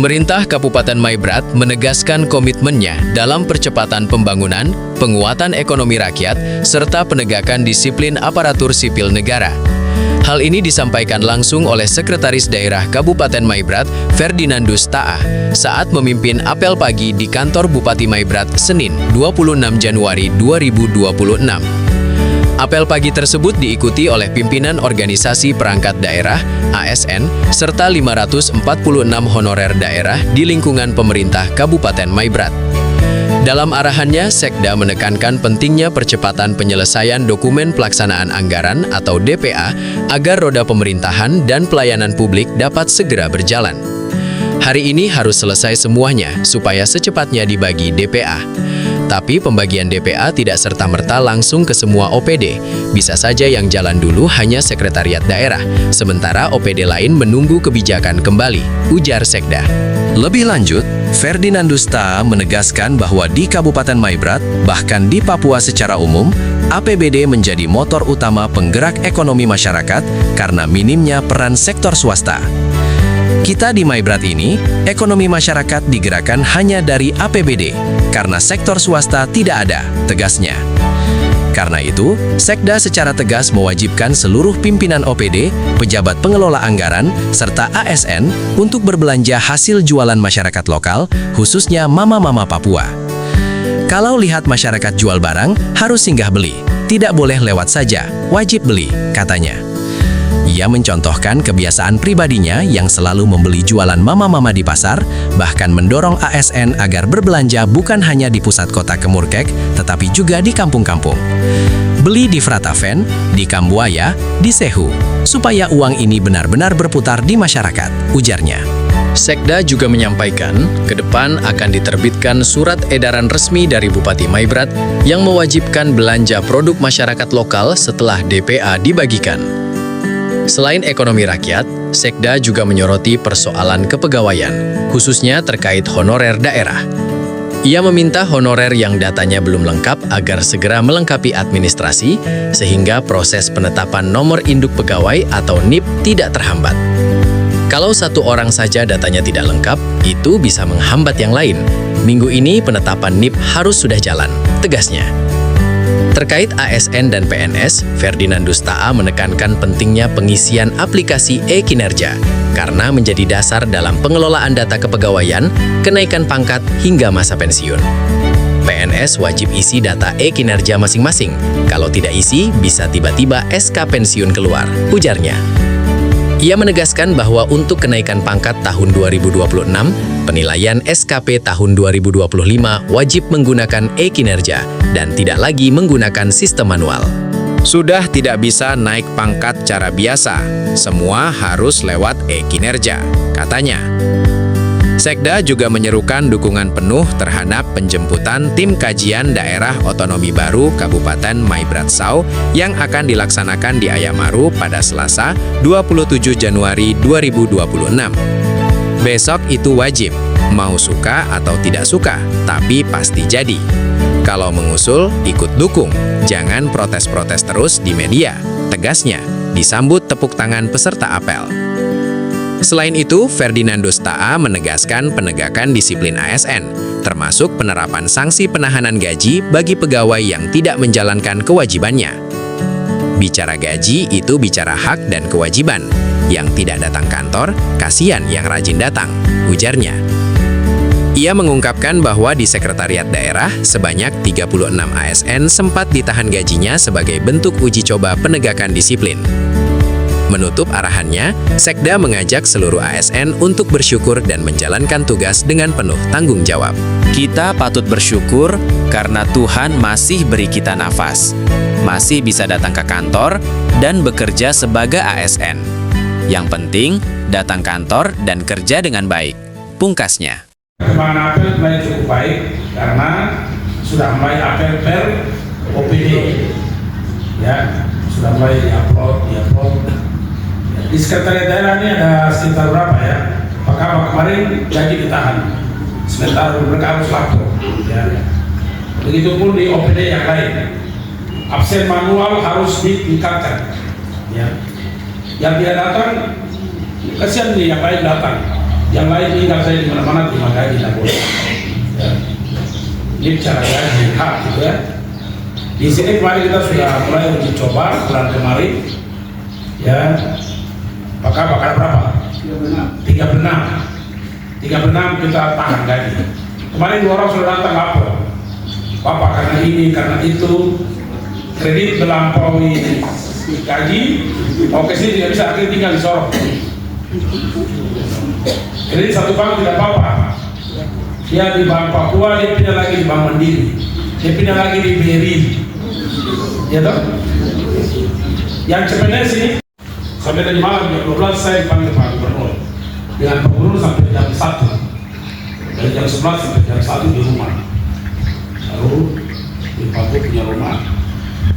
Pemerintah Kabupaten Maibrat menegaskan komitmennya dalam percepatan pembangunan, penguatan ekonomi rakyat, serta penegakan disiplin aparatur sipil negara. Hal ini disampaikan langsung oleh Sekretaris Daerah Kabupaten Maibrat, Ferdinandus Taah, saat memimpin apel pagi di kantor Bupati Maibrat, Senin, 26 Januari 2026. Apel pagi tersebut diikuti oleh pimpinan organisasi perangkat daerah, ASN, serta 546 honorer daerah di lingkungan pemerintah Kabupaten Maibrat. Dalam arahannya, Sekda menekankan pentingnya percepatan penyelesaian dokumen pelaksanaan anggaran atau DPA agar roda pemerintahan dan pelayanan publik dapat segera berjalan. Hari ini harus selesai semuanya supaya secepatnya dibagi DPA. Tapi pembagian DPA tidak serta-merta langsung ke semua OPD. Bisa saja yang jalan dulu hanya sekretariat daerah, sementara OPD lain menunggu kebijakan kembali, ujar Sekda. Lebih lanjut, Ferdinandus Taah menegaskan bahwa di Kabupaten Maibrat, bahkan di Papua secara umum, APBD menjadi motor utama penggerak ekonomi masyarakat karena minimnya peran sektor swasta. Kita di Maibrat ini, ekonomi masyarakat digerakkan hanya dari APBD, karena sektor swasta tidak ada, tegasnya. Karena itu, Sekda secara tegas mewajibkan seluruh pimpinan OPD, pejabat pengelola anggaran, serta ASN untuk berbelanja hasil jualan masyarakat lokal, khususnya mama-mama Papua. Kalau lihat masyarakat jual barang, harus singgah beli. Tidak boleh lewat saja, wajib beli, katanya. Ia mencontohkan kebiasaan pribadinya yang selalu membeli jualan mama-mama di pasar, bahkan mendorong ASN agar berbelanja bukan hanya di pusat kota Kemurkek, tetapi juga di kampung-kampung. Beli di Frataven, di Kambuaya, di Sehu, supaya uang ini benar-benar berputar di masyarakat, ujarnya. Sekda juga menyampaikan, ke depan akan diterbitkan surat edaran resmi dari Bupati Maibrat yang mewajibkan belanja produk masyarakat lokal setelah DPA dibagikan. Selain ekonomi rakyat, Sekda juga menyoroti persoalan kepegawaian, khususnya terkait honorer daerah. Ia meminta honorer yang datanya belum lengkap agar segera melengkapi administrasi, sehingga proses penetapan nomor induk pegawai atau NIP tidak terhambat. Kalau satu orang saja datanya tidak lengkap, itu bisa menghambat yang lain. Minggu ini penetapan NIP harus sudah jalan, tegasnya. Terkait ASN dan PNS, Ferdinandus Taah menekankan pentingnya pengisian aplikasi e-kinerja karena menjadi dasar dalam pengelolaan data kepegawaian, kenaikan pangkat hingga masa pensiun. PNS wajib isi data e-kinerja masing-masing. Kalau tidak isi, bisa tiba-tiba SK pensiun keluar, ujarnya. Ia menegaskan bahwa untuk kenaikan pangkat tahun 2026, penilaian SKP tahun 2025 wajib menggunakan e-kinerja dan tidak lagi menggunakan sistem manual. Sudah tidak bisa naik pangkat cara biasa, semua harus lewat e-kinerja, katanya. Sekda juga menyerukan dukungan penuh terhadap penjemputan tim kajian daerah otonomi baru Kabupaten Maibrat Sau yang akan dilaksanakan di Ayamaru pada Selasa 27 Januari 2026. Besok itu wajib, mau suka atau tidak suka, tapi pasti jadi. Kalau mengusul, ikut dukung, jangan protes-protes terus di media, tegasnya, disambut tepuk tangan peserta apel. Selain itu, Ferdinandus Taah menegaskan penegakan disiplin ASN, termasuk penerapan sanksi penahanan gaji bagi pegawai yang tidak menjalankan kewajibannya. Bicara gaji itu bicara hak dan kewajiban. Yang tidak datang kantor, kasihan yang rajin datang, ujarnya. Ia mengungkapkan bahwa di sekretariat daerah, sebanyak 36 ASN sempat ditahan gajinya sebagai bentuk uji coba penegakan disiplin. Menutup arahannya, Sekda mengajak seluruh ASN untuk bersyukur dan menjalankan tugas dengan penuh tanggung jawab. Kita patut bersyukur karena Tuhan masih beri kita nafas, masih bisa datang ke kantor dan bekerja sebagai ASN. Yang penting, datang kantor dan kerja dengan baik, pungkasnya. Perkembangan apel mulai cukup baik karena sudah mulai apel per OPD, ya sudah mulai diupload. Di sekretariat daerah ini ada sekitar berapa ya? Apakah kemarin gaji ditahan, sementara mereka harus lapor. Ya. Begitupun di OPD yang lain, absen manual harus ditingkatkan. Ya. Yang dia datang, kasihan nih yang lain datang. yang lain tinggal saya di mana-mana terima gaji tidak boleh. Ya. Ini cara gaji hak gitu ya. Di sini kemarin kita sudah mulai uji coba bulan kemarin, ya. Bakal berapa? 36 kita tahan gaji. Kemarin 2 orang sudah datang lapor, Bapak karena ini karena itu kredit melampaui gaji, mau kesini tidak bisa, akhirnya tinggal di Sorong. Kredit satu bank tidak apa-apa, dia di Bank Papua, dia pindah lagi di Bank Mandiri, dia pindah lagi di BRI, ya toh. Yang CPNS ini sampai tadi malam jam 12 saya dipanggil Pak Gubernur dengan Pak Gubernur sampai jam 1, dari jam 11 sampai jam 1 di rumah. Lalu di Papua punya rumah,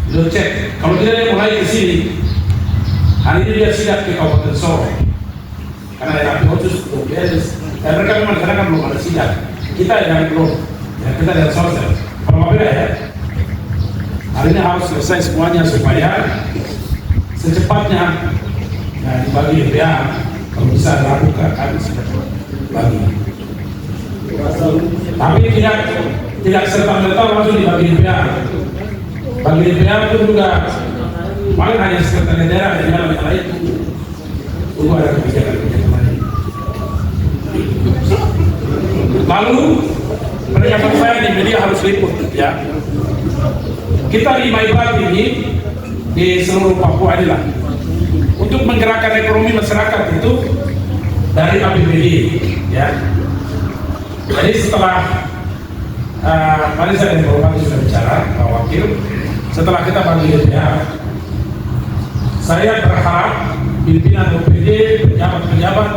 dia cek kalau dia mulai ke sini hari ini dia sidak ke Kabupaten Sorong karena daerah khusus untuk beres. Dan mereka memang karena kan belum ada sidak, kita yang belum, ya, kita dari Sorong. Kalau beda ya, hari ini harus selesai semuanya supaya secepatnya ya, dibagi BPA. Kalau bisa dilakukan kami sudah bagi, tapi tidak serta-merta langsung dibagi BPA. Bagi BPA itu juga paling hanya sekretariat daerah dan yang lain tunggu ada kebijakan lain. Lalu pernyataan saya di media harus liput ya. Kita di Maibrat ini di seluruh Papua inilah untuk menggerakkan ekonomi masyarakat itu dari APBD ya. Jadi setelah tadi saya dan Bapak sudah bicara, Pak Wakil, setelah kita bagi BPA, saya berharap pimpinan OPD, pejabat-pejabat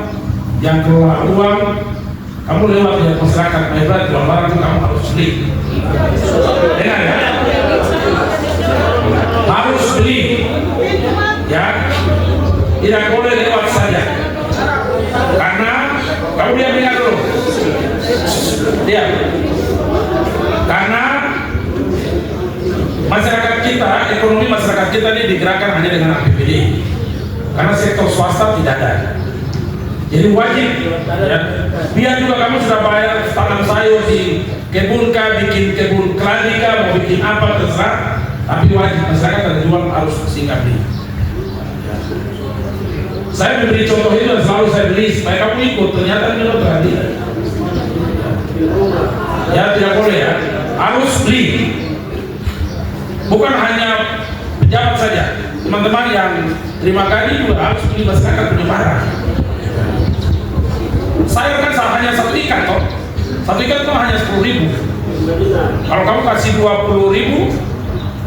yang kelola uang, kamu lewat ya masyarakat Maibrat, Jawa Barat itu kamu harus beli. Dengar ya? Harus beli, ya. Tidak boleh lewat saja. Karena kamu dengar dulu. Dia. Karena masyarakat kita, ekonomi masyarakat kita ini digerakkan hanya dengan APBD. Karena sektor swasta tidak ada. Jadi wajib, ya. Biar juga kamu sudah bayar tanam sayur di kebun kah, bikin kebun keladi kah, mau bikin apa terserah, tapi wajib masyarakat ada jual harus singgah beli. Saya memberi contoh itu dan selalu saya beli supaya kamu ikut. Ternyata ini lo terhadap. Ya tidak boleh ya, harus beli. Bukan hanya pejabat saja, teman-teman yang terima gaji juga harus beli, masyarakat punya barang. Sayur kan hanya satu ikan toh, satu ikan itu hanya 10.000. Kalau kamu kasih 20.000,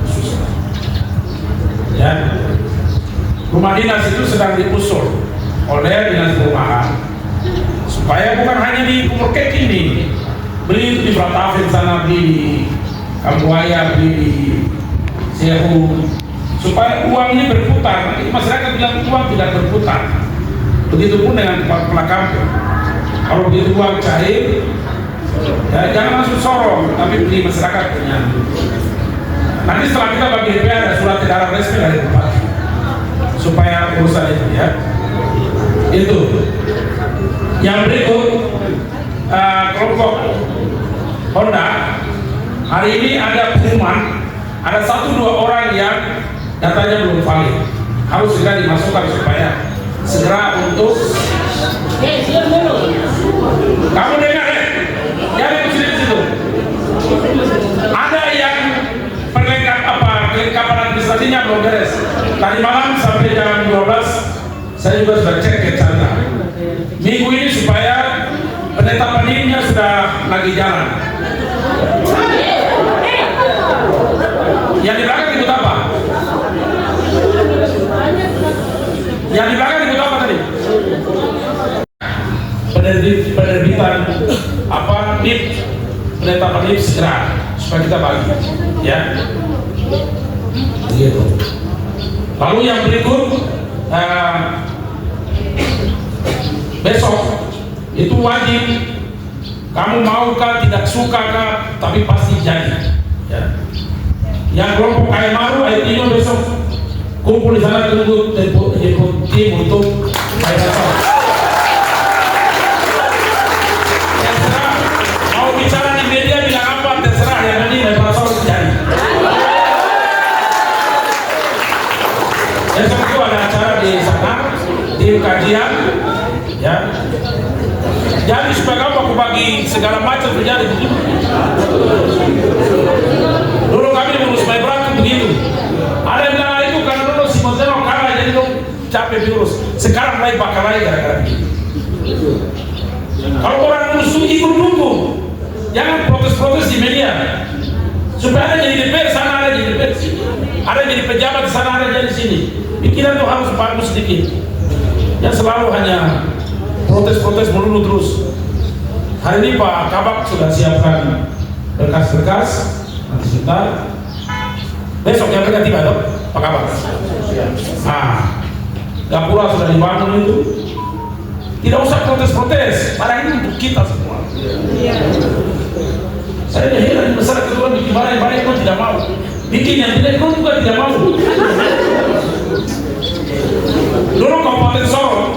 susah. Ya, rumah dinas itu sedang diusul oleh dinas perumahan supaya bukan hanya di Kumur Kek ini, beli itu di Pratafin sana, beli di Kambuaya, beli di Sehu, supaya uang ini berputar. Nanti masyarakat bilang uang tidak berputar. Begitupun dengan kepala kampung. Kalau begitu uang cair, ya jangan langsung sorong, tapi beli masyarakat punya. Nanti setelah kita bagi DPR ada surat edaran resmi dari Bupati supaya urusan itu ya. Itu. Yang berikut kelompok Honda hari ini ada pengumuman, ada 1-2 orang yang datanya belum valid, harus segera dimasukkan supaya segera untuk kamu dengar ya, jangan di situ. Ada yang kelengkapan administrasinya belum beres. Tadi malam sampai jam 12 saya juga sudah cek ke Chandra. Minggu ini supaya penetapan NIM-nya sudah lagi jalan. Yang di belakang ikut apa? Yang di belakang ikut apa tadi? Penerbitan apa NIM, penetapan NIM segera supaya kita bagi, ya. Gitu. Lalu yang berikut besok itu wajib, kamu mau kah tidak suka kah, tapi pasti jadi. Ya. Yang kelompok Ayam Maru, Ayam Tino besok kumpul di sana, tunggu tim untuk Ayam Maru. kalian, ya. Jadi supaya kamu aku bagi segala macam terjadi begitu. Dulu kami mengurus Maibrat begitu. Ada yang bilang itu karena dulu si Montero kalah jadi dong capek diurus. Sekarang naik bakal lagi gara-gara begitu. Kalau orang ngurus itu ikut dulu, jangan protes-protes di media. Supaya ada jadi DPR sana, ada jadi DPR sini, ada jadi pejabat sana, ada jadi sini. Pikiran tuh harus bagus sedikit. Yang selalu hanya protes-protes melulu terus. Hari ini Pak Kabak sudah siapkan berkas-berkas. Nanti sebentar. Besok yang mereka tiba dong, Pak Kabak. Nah, Gapura sudah dibangun itu. Tidak usah protes-protes. Padahal ini untuk kita semua. Saya heran besar kedua bikin barang yang baik pun tidak mau. Bikin yang tidak pun juga tidak mau. Dulu Kabupaten Sorong,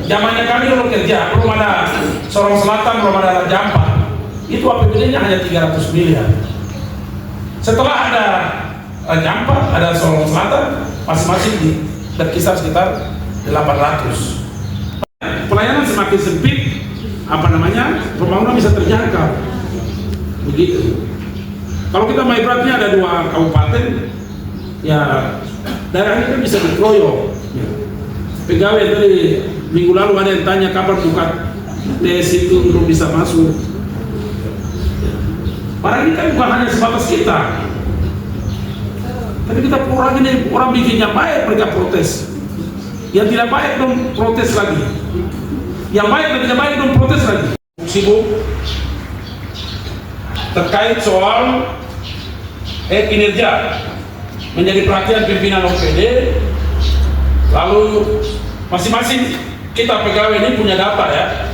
zamannya kami dulu kerja, belum ada Sorong Selatan, belum ada Raja Ampat. Itu APBD-nya hanya 300 miliar. Setelah ada Raja Ampat, ada Sorong Selatan, masing-masing berkisar sekitar 800. Pelayanan semakin sempit, pembangunan bisa terjangkau. Begitu. Kalau kita Maibratnya ada 2 kabupaten, ya daerah ini kan bisa dikeroyok. Pegawai dari minggu lalu ada yang tanya kapan buka tes itu belum bisa masuk. Padahal ini kan bukan hanya sebatas kita, tapi kita kurang ini orang bikinnya baik mereka protes. Yang tidak baik dong protes lagi. Yang baik dan tidak baik dong protes lagi. Sibuk terkait soal kinerja menjadi perhatian pimpinan OPD. Lalu masing-masing kita pegawai ini punya data ya,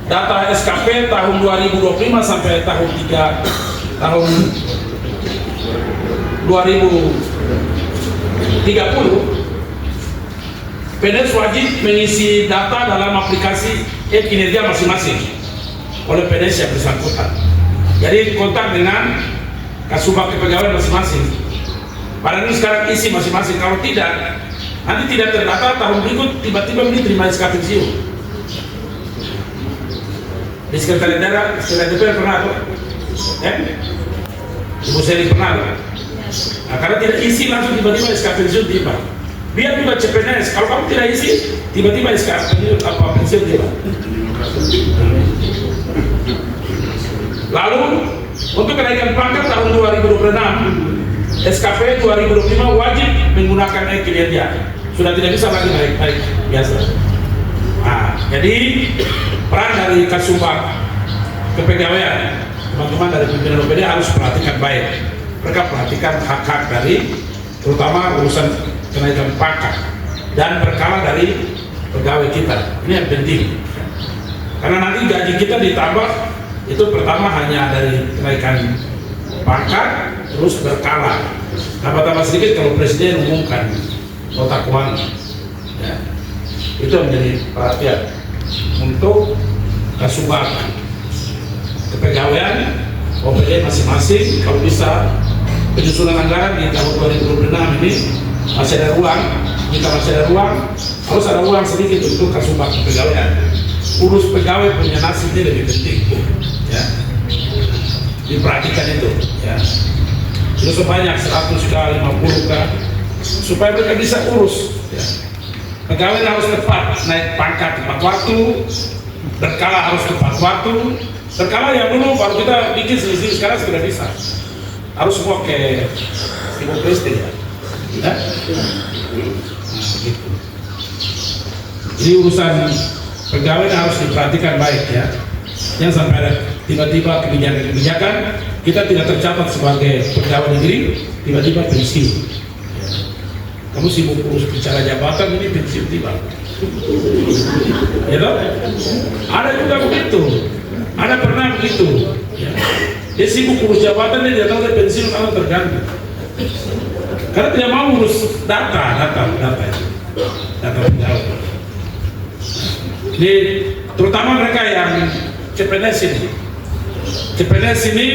data SKP tahun 2025 sampai tahun 2030. PNS wajib mengisi data dalam aplikasi kinerja masing-masing oleh PNS yang bersangkutan. Jadi kontak dengan Kasubag kepegawaian masing-masing. Padahal ini sekarang isi masing-masing. Kalau tidak, nanti tidak terdata tahun berikut tiba-tiba ini terima SK pensiun. Di sekretariat daerah, sekretariat DPR pernah tuh, Ibu Seri pernah tuh. Nah, karena tidak isi langsung tiba-tiba SK pensiun tiba. Biar juga CPNS. Kalau kamu tidak isi, tiba-tiba SK pensiun tiba. Lalu untuk kenaikan pangkat tahun 2026, SKP 2025 wajib menggunakan kinerja. Sudah tidak bisa lagi naik biasa. Nah, jadi peran dari Kasubag kepegawaian, teman-teman dari pimpinan OPD harus perhatikan baik. Mereka perhatikan hak-hak dari, terutama urusan kenaikan pangkat dan berkala dari pegawai kita. Ini yang penting. Karena nanti gaji kita ditambah. Itu pertama hanya dari kenaikan pangkat, terus berkala. Tambah-tambah sedikit kalau presiden umumkan nota keuangan. Ya. Itu menjadi perhatian untuk Kasubag kepegawaian OPD masing-masing. Kalau bisa penyusunan anggaran di tahun 2026 ini masih ada ruang. Jika masih ada ruang, harus ada ruang sedikit untuk Kasubag kepegawaian. Urus pegawai punya nasib ini lebih penting, ya. Diperhatikan itu, ya. Terus sebanyak 100K, 50K, supaya mereka bisa urus. Ya. Pegawai harus tepat naik pangkat tepat waktu, berkala harus tepat waktu. Berkala yang dulu baru kita bikin selisih, sekarang sudah bisa. Harus semua ke Ibu Presiden, ya. Nah, gitu. Jadi urusan pegawai harus diperhatikan baik ya. Jangan sampai ada tiba-tiba kebijakan-kebijakan kita tidak tercatat sebagai pegawai negeri, tiba-tiba pensiun. Kamu sibuk urus bicara jabatan ini pensiun tiba. Ya toh? Ada juga begitu. Ada pernah begitu. Ya. Dia sibuk urus jabatan dia tahu dia pensiun atau terganggu. Karena tidak mau urus data pegawai. Ini terutama mereka yang CPNS ini. CPNS ini,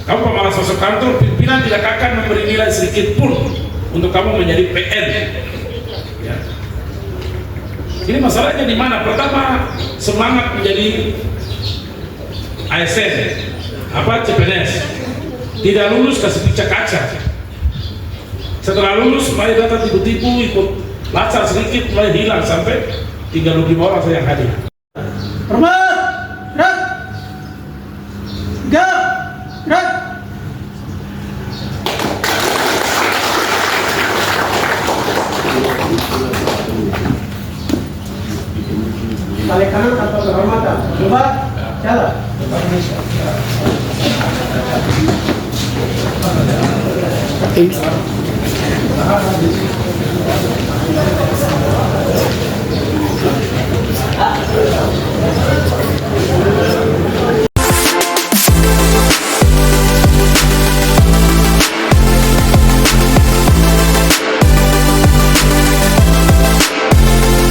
kamu pemalas masuk kantor, pimpinan tidak akan memberi nilai sedikit pun untuk kamu menjadi PN. Ya. Ini masalahnya di mana? Pertama, semangat menjadi ASN, CPNS, tidak lulus kasih picak kaca. Setelah lulus, mulai datang tipu-tipu, ikut lacar sedikit, mulai hilang sampai 35 orang saya yang hadir. Hormat, gerak, gerak, gerak. Balik kanan tanpa kehormatan. Coba, jalan.